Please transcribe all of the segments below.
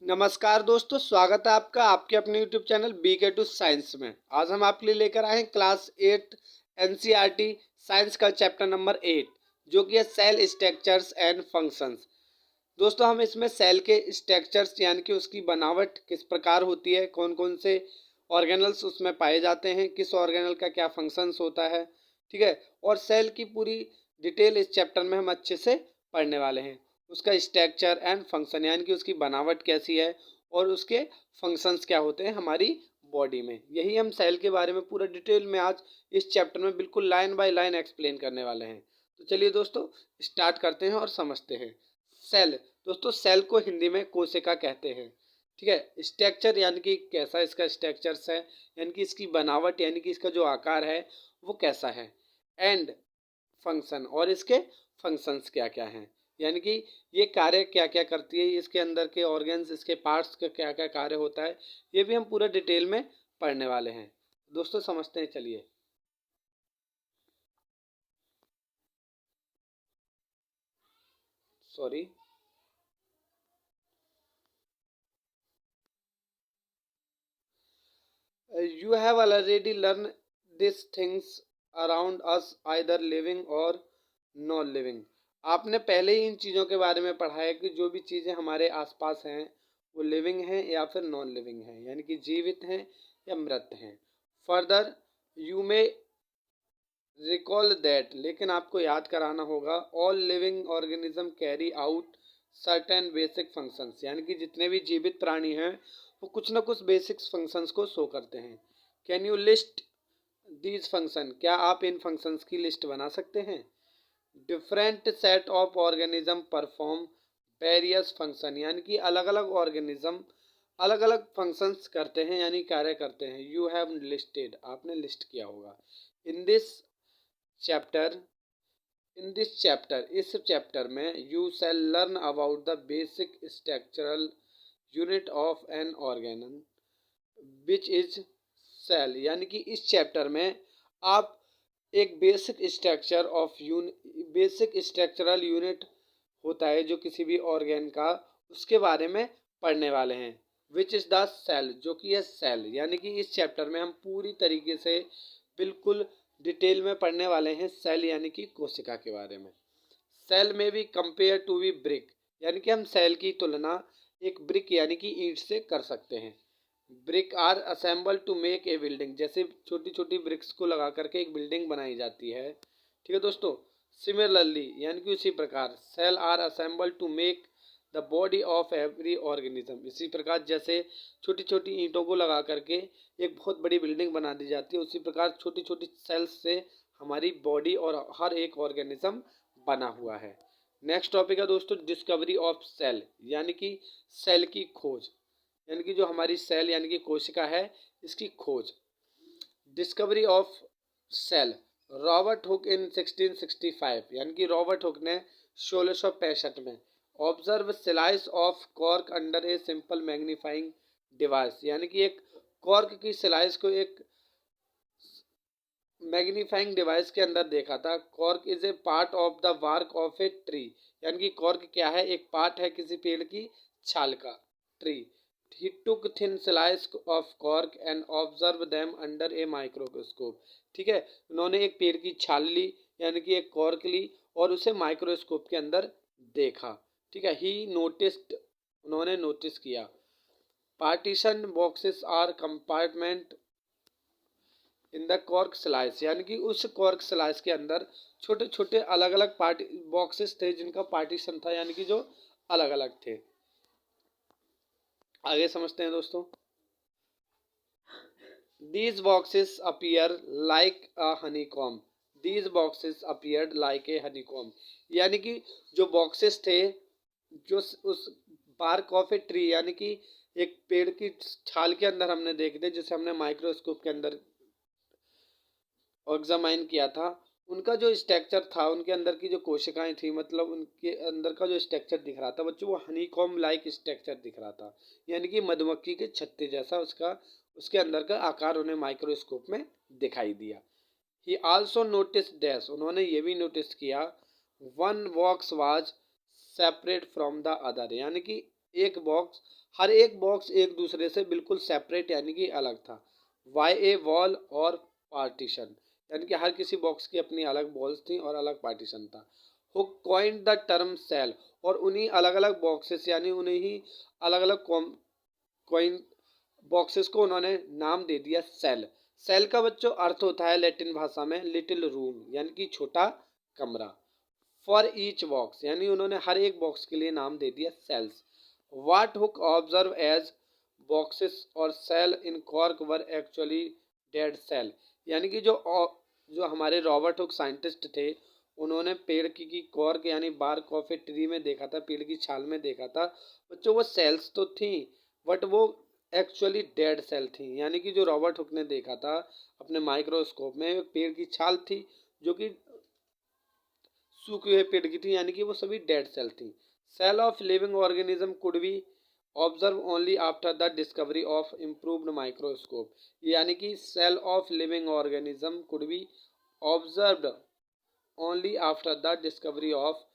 नमस्कार दोस्तों, स्वागत है आपका आपके अपने YouTube channel BK to science में। आज हम आपके लिए लेकर आए हैं क्लास 8 एनसीईआरटी साइंस का चैप्टर नंबर 8, जो कि है सेल स्ट्रक्चर्स एंड फंक्शंस। दोस्तों, हम इसमें सेल के स्ट्रक्चर्स यानी कि उसकी बनावट किस प्रकार होती है, कौन कौन से ऑर्गेनल्स उसमें पाए जाते हैं, किस ऑर्गेनल का क्या फंक्शंस होता है, ठीक है, और सेल की पूरी डिटेल इस चैप्टर में हम अच्छे से पढ़ने वाले हैं। उसका स्ट्रक्चर एंड फंक्शन यानी कि उसकी बनावट कैसी है और उसके फंक्शंस क्या होते हैं हमारी बॉडी में, यही हम सेल के बारे में पूरा डिटेल में आज इस चैप्टर में बिल्कुल लाइन बाय लाइन एक्सप्लेन करने वाले हैं। तो चलिए दोस्तों, स्टार्ट करते हैं और समझते हैं। सेल, दोस्तों सेल को हिंदी में कोशिका कहते हैं, ठीक है। स्ट्रक्चर यानी कि कैसा इसका स्ट्रक्चर्स है, यानी कि इसकी बनावट यानी कि इसका जो आकार है वो कैसा है। एंड फंक्शन, और इसके फंक्शंस क्या क्या हैं, यानी कि ये कार्य क्या क्या करती है, इसके अंदर के ऑर्गन्स, इसके पार्ट्स का क्या क्या कार्य होता है, ये भी हम पूरा डिटेल में पढ़ने वाले हैं। दोस्तों समझते हैं, चलिए। Sorry. You have already learned these things around us, either living or non living। आपने पहले ही इन चीज़ों के बारे में पढ़ा है कि जो भी चीज़ें हमारे आसपास हैं वो लिविंग हैं या फिर नॉन लिविंग हैं, यानी कि जीवित हैं या मृत हैं। Further you may recall that, लेकिन आपको याद कराना होगा, all living organism carry out certain basic functions, यानी कि जितने भी जीवित प्राणी हैं वो कुछ ना कुछ बेसिक फंक्शंस को शो करते हैं। Can you list these function, क्या आप इन फंक्शंस की लिस्ट बना सकते हैं। Different set of organism perform various function, यानी कि अलग अलग ऑर्गेनिज्म अलग अलग फंक्शंस करते हैं यानी कार्य करते हैं। यू हैव लिस्टेड, आपने लिस्ट किया होगा। इन दिस चैप्टर इस चैप्टर में you shall learn about the basic structural unit of an organelle which is cell, यानी कि इस चैप्टर में आप एक बेसिक स्ट्रक्चरल यूनिट होता है जो किसी भी ऑर्गेन का, उसके बारे में पढ़ने वाले हैं। विच इज़ द सेल, जो कि है सेल, यानी कि इस चैप्टर में हम पूरी तरीके से बिल्कुल डिटेल में पढ़ने वाले हैं सेल यानी कि कोशिका के बारे में। सेल में भी कंपेयर टू बी ब्रिक, यानी कि हम सेल की तुलना एक ब्रिक यानी कि ईंट से कर सकते हैं। Brick are assemble to make a building, जैसे छोटी छोटी ब्रिक्स को लगा करके एक बिल्डिंग बनाई जाती है, ठीक है दोस्तों। सिमिलरली, यानी कि उसी प्रकार, cell are assemble to make the body of every organism, इसी प्रकार जैसे छोटी छोटी ईंटों को लगा करके एक बहुत बड़ी बिल्डिंग बना दी जाती है, उसी प्रकार छोटी छोटी सेल्स से हमारी बॉडी और हर एक ऑर्गेनिज्म बना हुआ है। नेक्स्ट टॉपिक है दोस्तों डिस्कवरी ऑफ सेल, यानी कि सेल की खोज, यानी कि जो हमारी सेल यानी कि कोशिका है इसकी खोज। Discovery of cell, Robert Hooke in 1665, यानी कि रॉबर्ट हुक ने 1665 में observe slice of cork under a simple magnifying device, यानी कि एक कॉर्क की स्लाइस को एक मैग्नीफाइंग डिवाइस के अंदर देखा था। Cork is a part of the bark of a tree, यानी कि कॉर्क क्या है, एक पार्ट है किसी पेड़ की छाल का, tree. He took thin slice of cork and observe them under a microscope, ठीक है। उन्होंने एक पेड़ की छाल ली यानी कि एक कॉर्क ली और उसे माइक्रोस्कोप के अंदर देखा, ठीक है। ही नोटिस्ड, उन्होंने नोटिस किया। Partition boxes are compartment in the cork slice, यानी कि उस कॉर्क स्लाइस के अंदर छोटे छोटे अलग अलग पार्टी बॉक्सेस थे जिनका पार्टीशन था, यानी कि जो अलग अलग थे। आगे समझते हैं दोस्तों। These boxes appear like a honeycomb, these boxes appeared like a honeycomb, यानी कि जो बॉक्सेस थे, जो उस बार्क ऑफ ए ट्री यानी कि एक पेड़ की छाल के अंदर हमने देखे थे, जिसे हमने माइक्रोस्कोप के अंदर एग्जामाइन किया था, उनका जो स्ट्रक्चर था, उनके अंदर की जो कोशिकाएं थी, मतलब उनके अंदर का जो स्ट्रक्चर दिख रहा था बच्चों, वो हनीकॉम लाइक स्ट्रक्चर दिख रहा था, यानी कि मधुमक्खी के छत्ते जैसा उसका उसके अंदर का आकार उन्हें माइक्रोस्कोप में दिखाई दिया। ही आल्सो नोटिस डैश, उन्होंने ये भी नोटिस किया, one box was separate from the other, यानी कि एक बॉक्स हर एक बॉक्स एक दूसरे से बिल्कुल सेपरेट यानी कि अलग था। वाई ए वॉल और पार्टीशन, यानी कि हर किसी बॉक्स की अपनी अलग वॉल्स थी और अलग पार्टीशन था। Who coined the term cell, और उन्हीं अलग अलग बॉक्सेस यानी उन्हें ही अलग अलग कॉइन बॉक्सेस को उन्होंने नाम दे दिया सेल। सेल का बच्चों अर्थ होता है लैटिन भाषा में लिटिल रूम, यानी कि छोटा कमरा। फॉर ईच बॉक्स, यानी उन्होंने हर एक बॉक्स के लिए नाम दे दिया cells. What Hooke observe as boxes और cell in cork were actually dead cell, यानी कि जो हमारे रॉबर्ट हुक साइंटिस्ट थे, उन्होंने पेड़ की कॉर्क यानी बार्क ऑफ ए ट्री में देखा था, पेड़ की छाल में देखा था बच्चों, वो सेल्स तो थी बट वो एक्चुअली डेड सेल थी। यानी कि जो रॉबर्ट हुक ने देखा था अपने माइक्रोस्कोप में, पेड़ की छाल थी जो कि सूखे हुए पेड़ की थी, यानी कि वो सभी डेड सेल थी। Cell of living organism could be observe only after the discovery of improved microscope, यानी कि cell of living organism could be observed only after the discovery of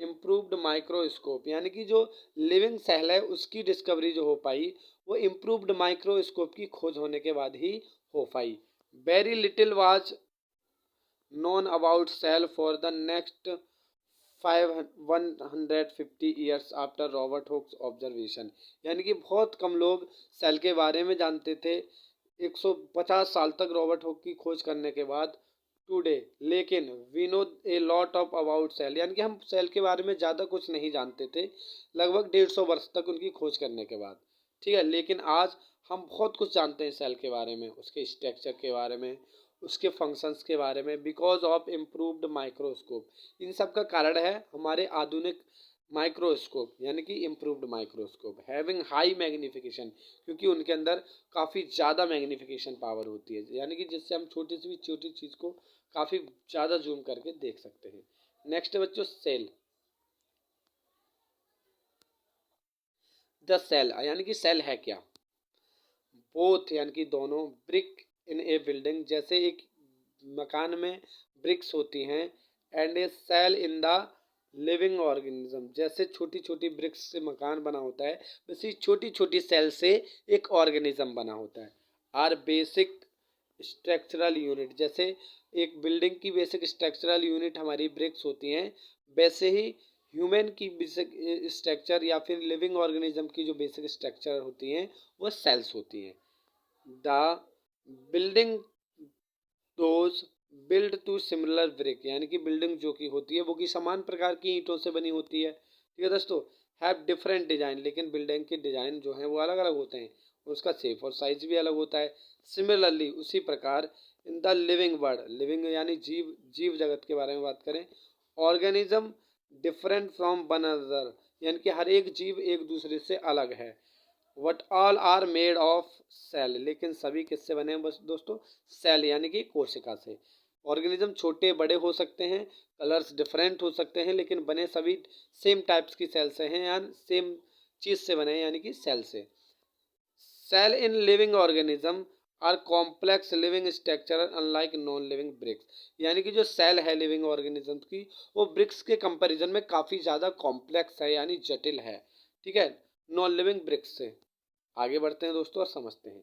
improved microscope, यानी कि जो लिविंग सेल है उसकी discovery जो हो पाई वो इम्प्रूव्ड माइक्रोस्कोप की खोज होने के बाद ही हो पाई। Very little was known about cell for the next 150 years after Robert Hooke's observation, यानी कि बहुत कम लोग सेल के बारे में जानते थे 150 साल तक रॉबर्ट हुक की खोज करने के बाद टुडे, लेकिन we know a lot of about cell, यानी कि हम सेल के बारे में ज़्यादा कुछ नहीं जानते थे लगभग 150 वर्ष तक उनकी खोज करने के बाद। ठीक है, लेकिन आज हम बहुत कुछ जानते हैं सेल के बारे में, उसके स्ट्रक्चर के बारे में, उसके फंक्शंस के बारे में, बिकॉज ऑफ इम्प्रूव्ड माइक्रोस्कोप। इन सब का कारण है हमारे आधुनिक माइक्रोस्कोप, यानी कि improved microscope having high magnification, क्योंकि उनके अंदर काफ़ी ज़्यादा मैग्निफिकेशन पावर होती है, यानी कि जिससे हम छोटी से भी छोटी चीज़ को काफ़ी ज़्यादा जूम करके देख सकते हैं। नेक्स्ट बच्चों सेल। द सेल, यानी कि सेल है क्या? बोथ, यानी कि दोनों, ब्रिक इन ए बिल्डिंग, जैसे एक मकान में ब्रिक्स होती हैं, and a cell in the living organism, जैसे छोटी छोटी ब्रिक्स से मकान बना होता है वैसे छोटी छोटी सेल से एक ऑर्गेनिज्म बना होता है। आर बेसिक स्ट्रक्चरल यूनिट, जैसे एक बिल्डिंग की बेसिक स्ट्रक्चरल यूनिट हमारी ब्रिक्स होती हैं, वैसे ही ह्यूमन की बेसिक स्ट्रक्चर या फिर लिविंग ऑर्गेनिज्म की जो बेसिक स्ट्रक्चर होती हैं वो सेल्स होती हैं। The building those build to similar brick, यानी कि बिल्डिंग जो की होती है वो की समान प्रकार की ईंटों से बनी होती है। ठीक है दोस्तों, हैव डिफरेंट डिजाइन, लेकिन बिल्डिंग के डिजाइन जो हैं वो अलग अलग होते हैं, उसका शेप और साइज भी अलग होता है। सिमिलरली, उसी प्रकार इन द लिविंग वर्ल्ड, लिविंग यानी जीव, जीव जगत के बारे में बात करें, organism different from one another, यानी कि हर एक जीव एक दूसरे से अलग है। But all are made of cell, लेकिन सभी किससे बने हैं बस दोस्तों? सेल, यानी कि कोशिका से। ऑर्गेनिज्म छोटे बड़े हो सकते हैं, कलर्स डिफरेंट हो सकते हैं, लेकिन बने सभी सेम टाइप्स की सेल से हैं या सेम चीज से बने हैं, यानी कि सेल से। Cell in living organism are complex living structure unlike non living bricks, यानी कि जो सेल है लिविंग ऑर्गेनिज्म की वो ब्रिक्स के कंपैरिजन में काफ़ी ज़्यादा कॉम्प्लेक्स है यानी जटिल है। ठीक है, नॉन लिविंग ब्रिक्स से। आगे बढ़ते हैं दोस्तों और समझते हैं।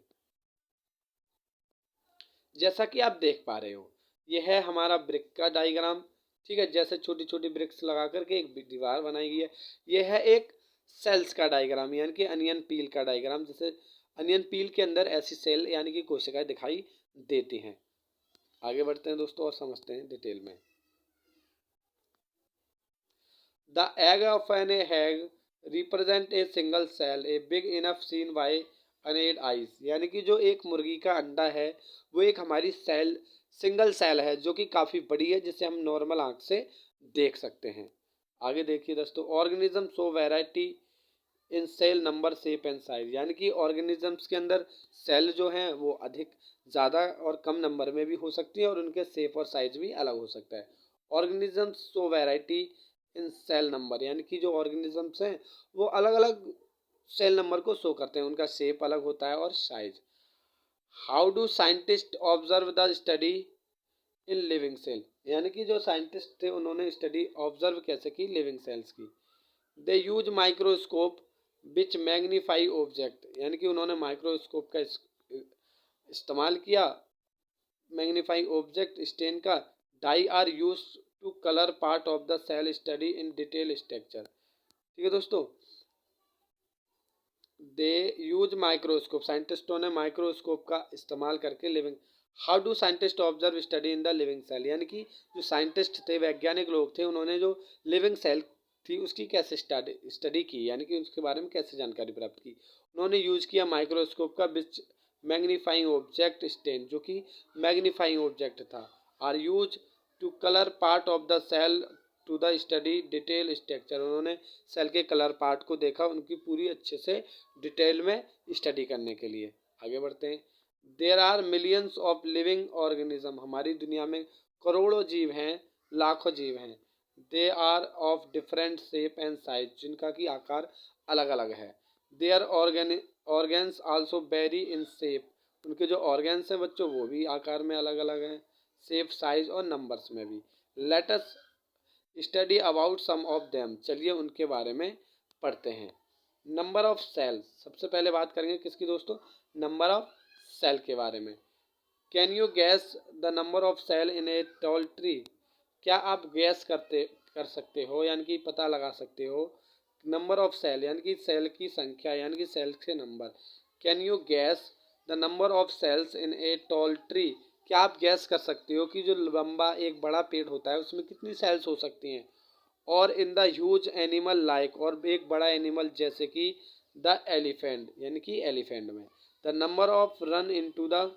जैसा कि आप देख पा रहे हो, यह है हमारा ब्रिक का डायग्राम। ठीक है, जैसे छोटी छोटी ब्रिक्स लगा करके एक दीवार बनाई गई है। यह है एक सेल्स का डायग्राम, यानी कि अनियन पील का डायग्राम, जैसे अनियन पील के अंदर ऐसी सेल यानी कि कोशिकाएं दिखाई देती हैं। आगे बढ़ते हैं दोस्तों और समझते हैं डिटेल में। The egg of an egg represent a single cell a big enough seen by unaided eyes, यानी कि जो एक मुर्गी का अंडा है वो एक हमारी सेल, सिंगल सेल है जो कि काफ़ी बड़ी है, जिसे हम नॉर्मल आंख से देख सकते हैं। आगे देखिए दोस्तों, organism show variety in cell number shape and size, यानी कि ऑर्गेनिजम्स के अंदर सेल जो हैं वो अधिक ज़्यादा और कम नंबर में भी हो सकती है और उनके शेप और साइज भी अलग हो सकता है। Organisms show variety in cell number, यानी कि जो ऑर्गेनिजम्स हैं वो अलग अलग सेल नंबर को शो करते हैं, उनका शेप अलग होता है और size. How do scientist observe the study in living cell, यानी कि जो साइंटिस्ट थे उन्होंने स्टडी ऑब्जर्व कैसे की लिविंग सेल्स की। They use microscope which magnify object, यानी कि उन्होंने माइक्रोस्कोप का इस्तेमाल किया। मैग्नीफाइंग ऑब्जेक्ट स्टेन का dye are use to colour part of the cell study in detail structure. ठीक है दोस्तों, दे यूज माइक्रोस्कोप, साइंटिस्टों ने माइक्रोस्कोप का इस्तेमाल करके living, how do scientist observe study in the living cell, यानी कि जो साइंटिस्ट थे, वैज्ञानिक लोग थे, उन्होंने जो लिविंग सेल थी उसकी कैसे स्टडी की, यानी कि उसके बारे में कैसे जानकारी प्राप्त की। उन्होंने यूज किया माइक्रोस्कोप का विच मैग्नीफाइंग ऑब्जेक्ट स्टेन, जो कि मैग्नीफाइंग ऑब्जेक्ट था, are use to colour part of the cell to the study detail structure. उन्होंने सेल के कलर पार्ट को देखा, उनकी पूरी अच्छे से डिटेल में स्टडी करने के लिए। आगे बढ़ते हैं। There are millions of living organism, हमारी दुनिया में करोड़ों जीव हैं, लाखों जीव हैं। They are of different shape and size, जिनका की आकार अलग अलग है। There organs also vary in shape, उनके जो ऑर्गेन्स हैं बच्चों वो भी आकार में अलग अलग हैं, शेप, साइज और नंबर्स में भी। Let us study about some of them, चलिए उनके बारे में पढ़ते हैं। नंबर ऑफ सेल, सबसे पहले बात करेंगे किसकी दोस्तों, नंबर ऑफ सेल के बारे में। Can you guess the number of cell in a tall tree, क्या आप गैस कर सकते हो, यानी कि पता लगा सकते हो नंबर ऑफ सेल, यानी कि सेल की संख्या, यानी कि सेल के number. Can you guess the number of cells in a tall tree, क्या आप गैस कर सकते हो कि जो लंबा एक बड़ा पेड़ होता है उसमें कितनी सेल्स हो सकती हैं। और in the huge animal like, और एक बड़ा एनिमल जैसे कि द एलिफेंट, यानी कि एलिफेंट में the number of run into the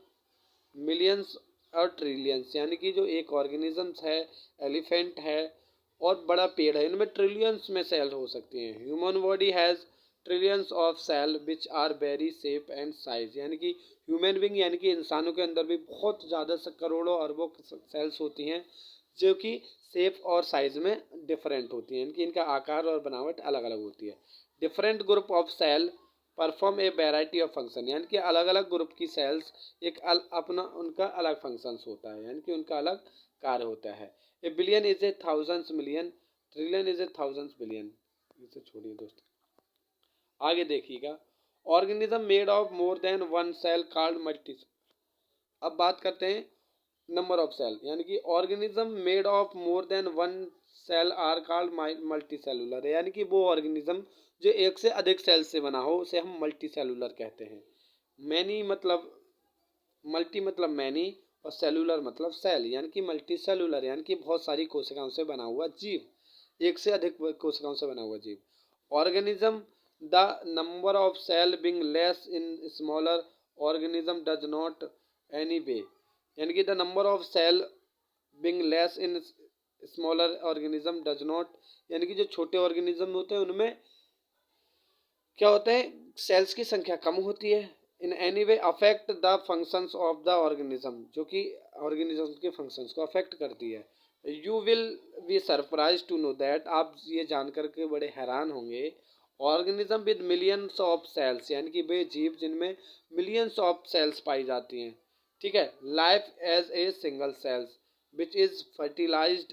millions और ट्रिलियंस, यानी कि जो एक ऑर्गेनिजम्स है, एलिफेंट है और बड़ा पेड़ है, इनमें ट्रिलियंस में सेल हो सकती हैं। Human body has trillions of cell which are very shape and size, यानी कि ह्यूमन बींग, यानी कि इंसानों के अंदर भी बहुत ज़्यादा करोड़ों अरबों सेल्स होती हैं, जो कि शेप और साइज में डिफरेंट होती हैं, इनकी इनका आकार और बनावट अलग अलग होती है। Different group of cell perform a variety of function, यानी कि अलग अलग ग्रुप की सेल्स एक अपना उनका अलग फंक्शंस होता है, यानी कि उनका अलग कार्य होता है। A billion is a thousands million, trillion is a thousands billion. इसे छोड़िए दोस्तों, आगे देखिएगा। Organism made of more than one cell called multi, अब बात करते हैं नंबर ऑफ सेल, यानी कि organism made of more than one cell are called multicellular सेलुलर, यानी कि वो ऑर्गेनिज्म जो एक से अधिक सेल से बना हो उसे हम मल्टी सेलुलर कहते हैं। मैनी मतलब, मल्टी मतलब मैनी और सेलुलर मतलब सेल, यानी कि मल्टी सेलुलर, यानी कि बहुत सारी कोशिकाओं से बना हुआ जीव, एक से अधिक कोशिकाओं से बना हुआ जीव। Organism the number of cell being less in smaller organism does not any way, यानी कि the number of cell being less in smaller organism does not, यानी कि जो छोटे ऑर्गेनिज्म होते हैं उनमें क्या होता है, सेल्स की संख्या कम होती है। In any way affect the functions of the organism, जो कि ऑर्गेनिज्म के फंक्शंस को अफेक्ट करती है। You will be surprise to know that, आप ये जानकर के बड़े हैरान होंगे, organism with millions of cells, यानी कि वे जीव जिनमें मिलियंस ऑफ सेल्स पाई जाती हैं, ठीक है, life as a single cells which is fertilised,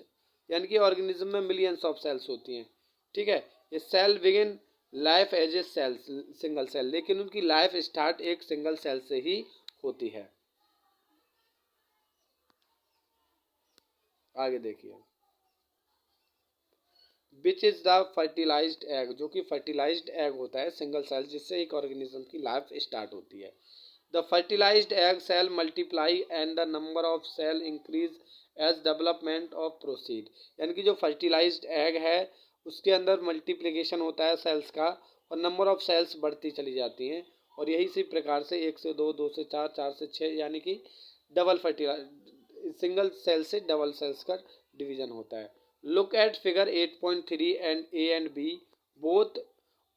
यानी कि ऑर्गेनिज्म में मिलियंस ऑफ सेल्स होती हैं, ठीक है। ये cell begin life as a cell single cell, लेकिन उनकी लाइफ स्टार्ट एक सिंगल सेल से ही होती है। आगे देखिए, which is the fertilised egg, जो कि फर्टिलाइज्ड एग होता है सिंगल सेल जिससे एक ऑर्गेनिज्म की लाइफ स्टार्ट होती है। The fertilised egg cell multiply and the number of cell increase as development of proceed, यानी कि जो फर्टिलाइज्ड एग है उसके अंदर मल्टीप्लिकेशन होता है सेल्स का और नंबर ऑफ सेल्स बढ़ती चली जाती हैं, और यही इसी प्रकार से 1 से 2, 2 से 4, 4 से 6, यानी कि डबल फर्टिलाइज सिंगल सेल से डबल सेल्स का डिवीजन होता है। Look at figure 8.3 and A and B, both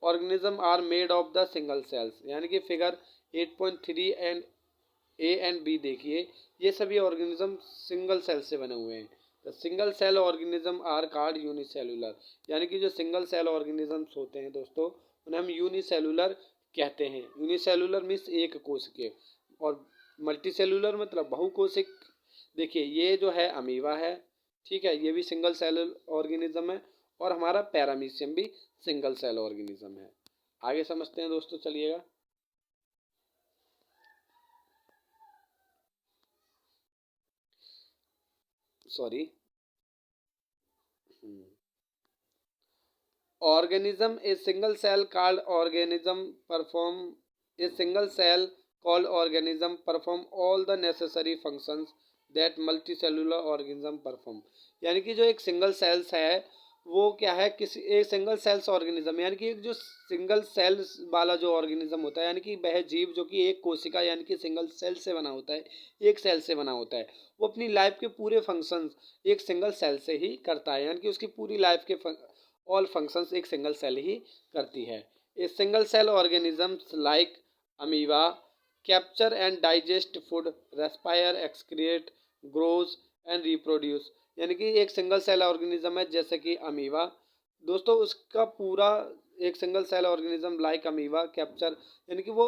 organism are made of the single cells, यानी कि figure 8.3 and A and B देखिए, ये सभी ऑर्गेनिज्म सिंगल सेल से बने हुए हैं। The single cell organism are called unicellular, यानी कि जो सिंगल सेल ऑर्गेनिजम्स होते हैं दोस्तों उन्हें हम यूनिसेलुलर कहते हैं। यूनिसेलुलर मीन्स एक कोशिकीय, और मल्टीसेलुलर मतलब बहुकोशिक। देखिए ये जो है अमीबा है, ठीक है, ये भी सिंगल सेल ऑर्गेनिज्म है, और हमारा पैरामीशियम भी सिंगल सेल ऑर्गेनिज्म है। आगे समझते हैं दोस्तों, चलिएगा। Sorry. Organism, a single cell called organism perform a single cell called organism perform all the necessary functions that multicellular organism perform। यानी कि जो एक सिंगल सेल्स है वो क्या है, किसी एक सिंगल सेल्स ऑर्गेनिज्म, यानी कि एक जो सिंगल सेल्स वाला जो ऑर्गेनिज्म होता है, यानी कि वह जीव जो कि एक कोशिका यानी कि सिंगल सेल से बना होता है, एक सेल से बना होता है, वो अपनी लाइफ के पूरे फंक्शंस एक सिंगल सेल से ही करता है। यानी कि उसकी पूरी लाइफ के ऑल फंक्शंस एक सिंगल सेल ही करती है। A single cell organisms like amoeba capture and digest food, respire, excrete, grows and reproduce. यानी कि एक सिंगल सेल ऑर्गेनिज्म है जैसे कि अमीबा दोस्तों, उसका पूरा एक single cell organism like amoeba capture, यानी कि वो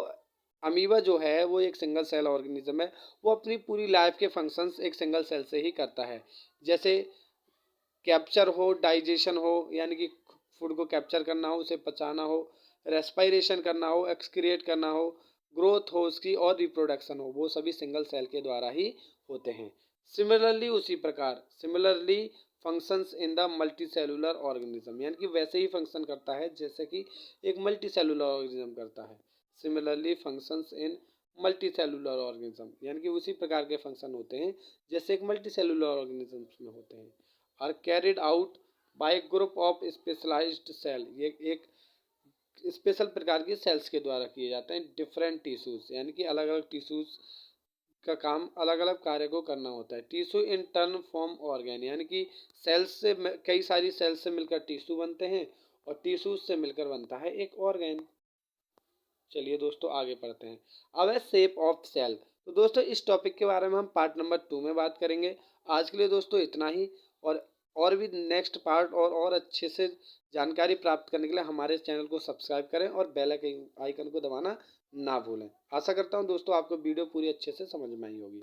अमीबा जो है वो एक सिंगल सेल ऑर्गेनिज्म है, वो अपनी पूरी लाइफ के फंक्शंस एक सिंगल सेल से ही करता है। जैसे कैप्चर हो, डाइजेशन हो, यानी कि फूड को कैप्चर करना हो, उसे पचाना हो, रेस्पायरेशन करना हो, एक्सक्रिएट करना हो, ग्रोथ हो उसकी, और रिप्रोडक्शन हो, वो सभी सिंगल सेल के द्वारा ही होते हैं। सिमिलरली उसी प्रकार similarly functions in the multi cellular organism, यानी कि वैसे ही फंक्शन करता है जैसे कि एक मल्टी सेलुलर ऑर्गेनिज्म करता है। Similarly functions in multi cellular organism, यानी कि उसी प्रकार के फंक्शन होते हैं जैसे एक मल्टी सेलुलर ऑर्गेनिज्म में होते हैं। Are carried out by group of specialised cell, ये एक स्पेशल प्रकार की सेल्स के द्वारा किए जाते हैं। डिफरेंट टिश्यूज, यानी कि अलग अलग टिश्यूज का काम अलग अलग कार्य को करना होता है। Tissue in turn form organ, यानी कि सेल्स से कई सारी सेल्स से मिलकर टिश्यू बनते हैं और टिश्यूज से मिलकर बनता है एक ऑर्गेन। चलिए दोस्तों आगे पढ़ते हैं। अब है शेप ऑफ सेल। तो दोस्तों इस टॉपिक के बारे में हम पार्ट नंबर 2 में बात करेंगे। आज के लिए दोस्तों इतना ही, और भी नेक्स्ट पार्ट और अच्छे से जानकारी प्राप्त करने के लिए हमारे चैनल को सब्सक्राइब करें और बेल आइकन को दबाना ना भूलें। आशा करता हूँ दोस्तों आपको वीडियो पूरी अच्छे से समझ में आई होगी।